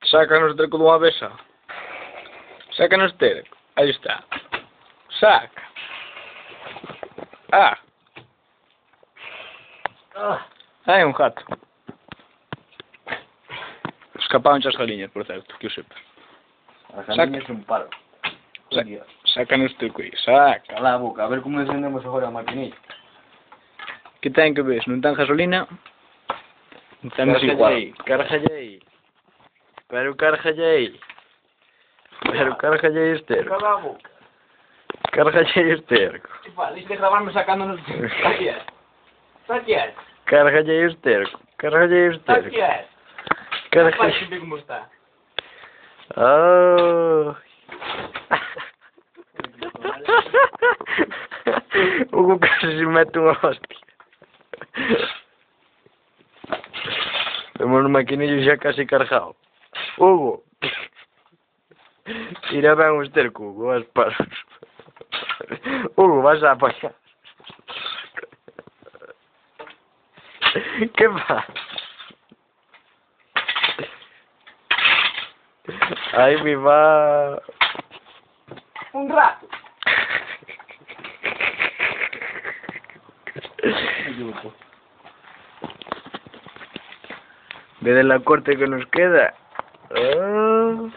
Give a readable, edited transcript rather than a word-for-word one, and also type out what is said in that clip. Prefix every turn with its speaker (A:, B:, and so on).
A: Saca no esterco de unha vez só. Saca no esterco. Aí está. Saca. Ah. Hai un gato. Escaparon as galiñas, por certo, que o sepas.
B: As galiñas son palo.
A: Saca no esterco aí. Saca.
B: Cala a boca, a ver como encendemos agora a maquinilla.
A: Que ten que ves? Non ten gasolina? Estamos igual. Cárgalle aí. Pero cárgalle aí. Pero cárgalle aí esterco.
B: Cala a boca.
A: Cárgalle aí esterco.
B: Dices de grabarme sacándonos... Está quieto. Está quieto.
A: Cárgalle aí esterco. Cárgalle aí
B: Está
A: esterco.
B: quieto.
A: Cárgalle.
B: Parece como está.
A: Oh. Hugo casi se mete unha hostia. Temos no maquinillo xa casi cargado. Hugo. Tira ben o esterco, Hugo, vas para... Hugo, vas a apañar. Que pasa? Ai, mi va...
B: Un rato.
A: Ve de la corte que nos queda. Oh.